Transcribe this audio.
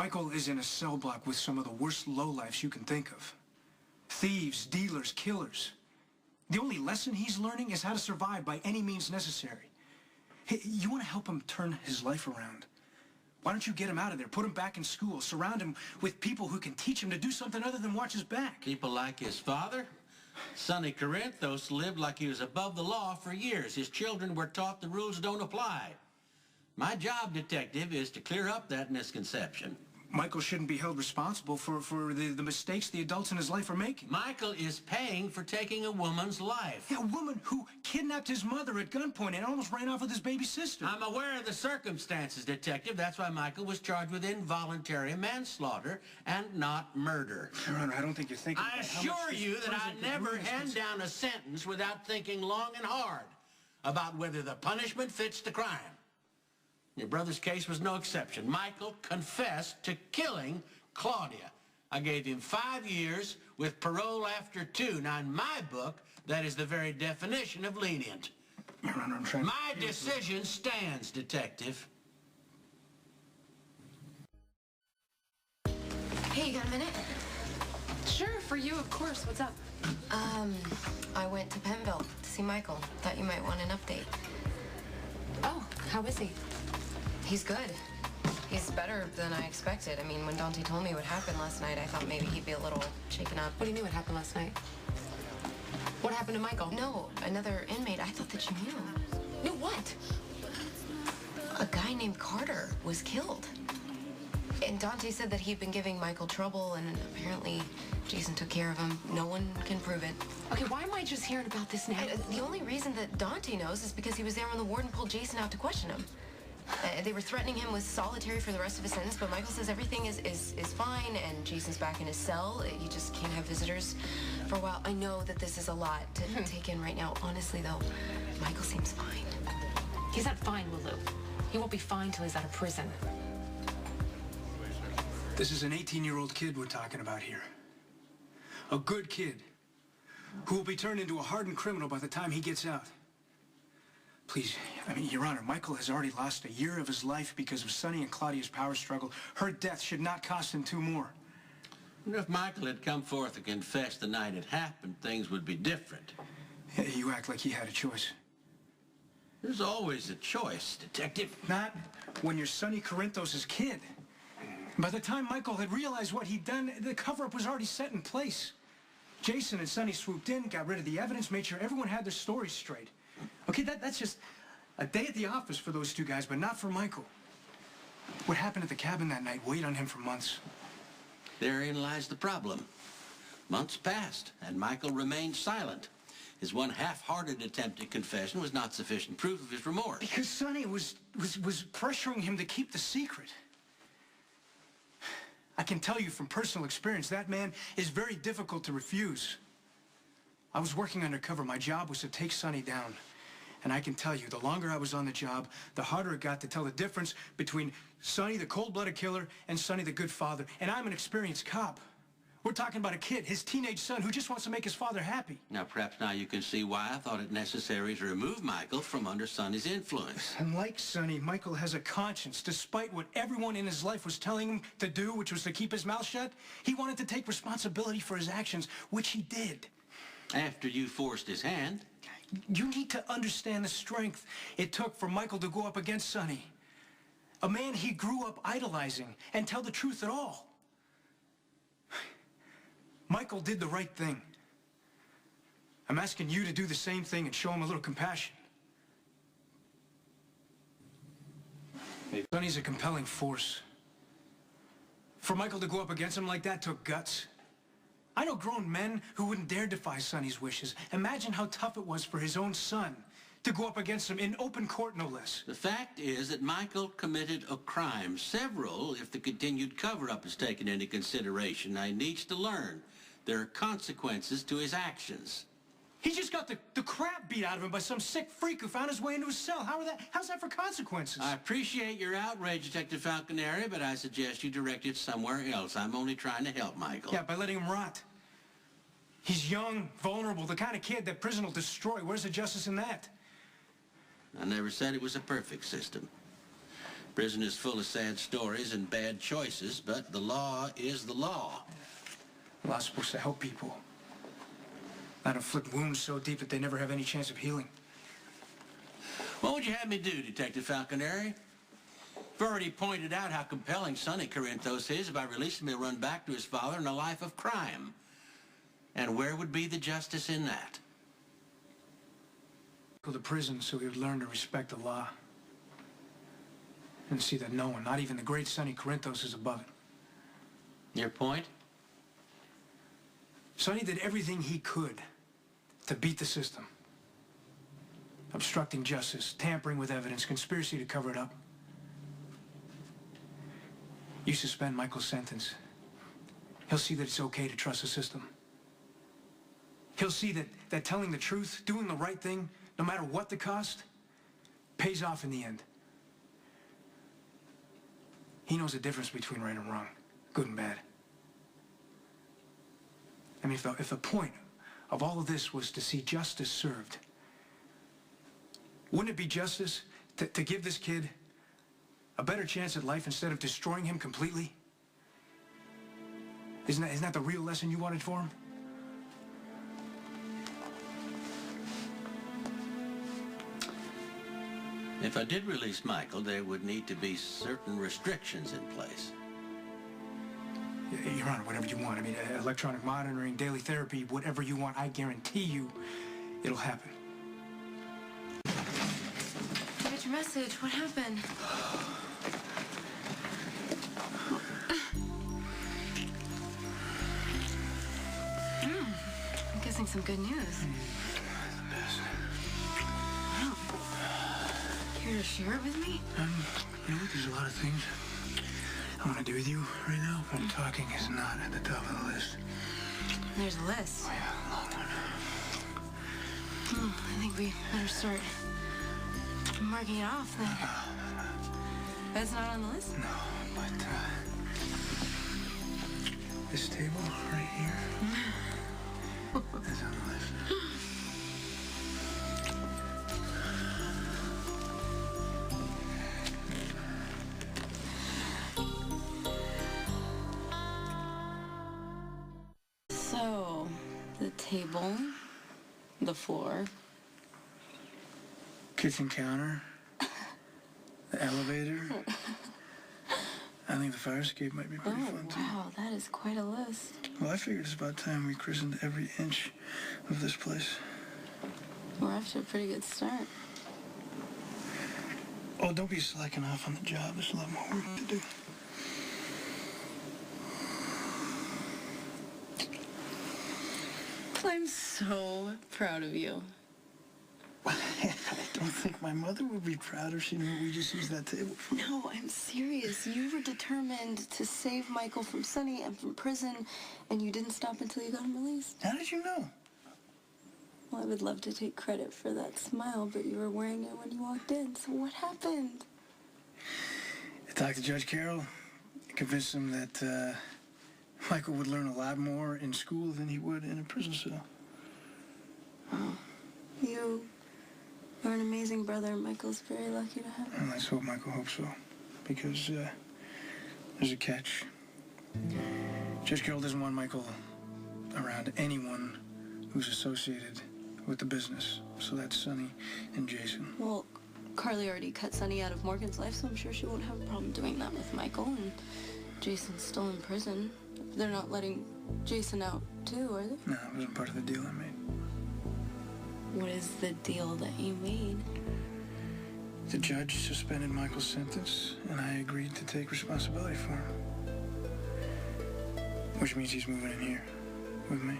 Michael is in a cell block with some of the worst lowlifes you can think of. Thieves, dealers, killers. The only lesson he's learning is how to survive by any means necessary. Hey, you want to help him turn his life around? Why don't you get him out of there, put him back in school, surround him with people who can teach him to do something other than watch his back? People like his father? Sonny Corinthos lived like he was above the law for years. His children were taught the rules don't apply. My job, detective, is to clear up that misconception. Michael shouldn't be held responsible for the mistakes the adults in his life are making. Michael is paying for taking a woman's life. Yeah, a woman who kidnapped his mother at gunpoint and almost ran off with his baby sister. I'm aware of the circumstances, detective. That's why Michael was charged with involuntary manslaughter and not murder. Your Honor, I don't think you're thinking I assure you that I never hand down a sentence without thinking long and hard about whether the punishment fits the crime. Your brother's case was no exception. Michael confessed to killing Claudia. I gave him 5 years with parole after 2. Now, in my book, that is the very definition of lenient. Your Honor, I'm trying My decision stands, detective. Hey, you got a minute? Sure, for you, of course. What's up? I went to Pennville to see Michael. Thought you might want an update. Oh, how is he? He's good. He's better than I expected. I mean, when Dante told me what happened last night, I thought maybe he'd be a little shaken up. What do you mean what happened last night? What happened to Michael? No, another inmate. I thought that you knew. Knew what? A guy named Carter was killed. And Dante said that he'd been giving Michael trouble, and apparently Jason took care of him. No one can prove it. Okay, why am I just hearing about this now? The only reason that Dante knows is because he was there when the warden pulled Jason out to question him. They were threatening him with solitary for the rest of his sentence, but Michael says everything is fine, and Jason's back in his cell. He just can't have visitors for a while. I know that this is a lot to take in right now. Honestly, though, Michael seems fine. He's not fine, Lulu. He won't be fine till he's out of prison. This is an 18-year-old kid we're talking about here. A good kid who will be turned into a hardened criminal by the time he gets out. Please, I mean, Your Honor, Michael has already lost a year of his life because of Sonny and Claudia's power struggle. Her death should not cost him 2 more. And if Michael had come forth and confessed the night it happened, things would be different. Yeah, you act like he had a choice. There's always a choice, detective. Not when you're Sonny Corinthos' kid. By the time Michael had realized what he'd done, the cover-up was already set in place. Jason and Sonny swooped in, got rid of the evidence, made sure everyone had their stories straight. Okay, that's just a day at the office for those 2 guys, but not for Michael. What happened at the cabin that night weighed on him for months. Therein lies the problem. Months passed, and Michael remained silent. His one half-hearted attempt at confession was not sufficient proof of his remorse. Because Sonny was pressuring him to keep the secret. I can tell you from personal experience, that man is very difficult to refuse. I was working undercover. My job was to take Sonny down. And I can tell you, the longer I was on the job, the harder it got to tell the difference between Sonny, the cold-blooded killer, and Sonny, the good father. And I'm an experienced cop. We're talking about a kid, his teenage son, who just wants to make his father happy. Now, perhaps now you can see why I thought it necessary to remove Michael from under Sonny's influence. And like Sonny, Michael has a conscience. Despite what everyone in his life was telling him to do, which was to keep his mouth shut, he wanted to take responsibility for his actions, which he did. After you forced his hand. You need to understand the strength it took for Michael to go up against Sonny. A man he grew up idolizing, and tell the truth at all. Michael did the right thing. I'm asking you to do the same thing and show him a little compassion. Sonny's a compelling force. For Michael to go up against him like that took guts. I know grown men who wouldn't dare defy Sonny's wishes. Imagine how tough it was for his own son to go up against him in open court, no less. The fact is that Michael committed a crime, several, if the continued cover-up is taken into consideration. He needs to learn there are consequences to his actions. He just got the crap beat out of him by some sick freak who found his way into his cell. How's that for consequences? I appreciate your outrage, Detective Falconeri, but I suggest you direct it somewhere else. I'm only trying to help Michael. Yeah, by letting him rot. He's young, vulnerable, the kind of kid that prison will destroy. Where's the justice in that? I never said it was a perfect system. Prison is full of sad stories and bad choices, but the law is the law. The law's supposed to help people, not inflict wounds so deep that they never have any chance of healing. What would you have me do, Detective Falconeri? I've already pointed out how compelling Sonny Corinthos is. If I release him, he'll run back to his father in a life of crime. And where would be the justice in that? Go to prison so he would learn to respect the law. And see that no one, not even the great Sonny Corinthos, is above it. Your point? Sonny did everything he could to beat the system. Obstructing justice, tampering with evidence, conspiracy to cover it up. You suspend Michael's sentence. He'll see that it's okay to trust the system. He'll see that telling the truth, doing the right thing, no matter what the cost, pays off in the end. He knows the difference between right and wrong, good and bad. I mean, if the point of all of this was to see justice served, wouldn't it be justice to give this kid a better chance at life instead of destroying him completely? Isn't that the real lesson you wanted for him? If I did release Michael, there would need to be certain restrictions in place. Your Honor, whatever you want. I mean, electronic monitoring, daily therapy, whatever you want, I guarantee you it'll happen. I got your message. What happened? I'm guessing some good news. Wow. Care to share it with me? You know what? There's a lot of things I want to do with you right now, but talking is not at the top of the list. There's a list. Oh, yeah, long one. I think we better start marking it off then. That's not on the list? No, but this table right here is on the list. So, the table, the floor. Kitchen counter, the elevator. I think the fire escape might be pretty fun too. Wow, that is quite a list. Well, I figured it's about time we christened every inch of this place. We're off to a pretty good start. Oh, don't be slacking off on the job. There's a lot more work to do. I'm so proud of you. I don't think my mother would be proud if she knew we just used that table for. No, I'm serious. You were determined to save Michael from Sonny and from prison, and you didn't stop until you got him released. How did you know? Well, I would love to take credit for that smile, but you were wearing it when you walked in, so what happened? I talked to Judge Carroll. I convinced him that Michael would learn a lot more in school than he would in a prison cell. Oh, you're an amazing brother. Michael's very lucky to have you. And let's hope Michael hopes so, because there's a catch. Judge Carroll doesn't want Michael around anyone who's associated with the business. So that's Sonny and Jason. Well, Carly already cut Sonny out of Morgan's life, so I'm sure she won't have a problem doing that with Michael. And Jason's still in prison. They're not letting Jason out, too, are they? No, it wasn't part of the deal I made. What is the deal that you made? The judge suspended Michael's sentence, and I agreed to take responsibility for him. Which means he's moving in here with me.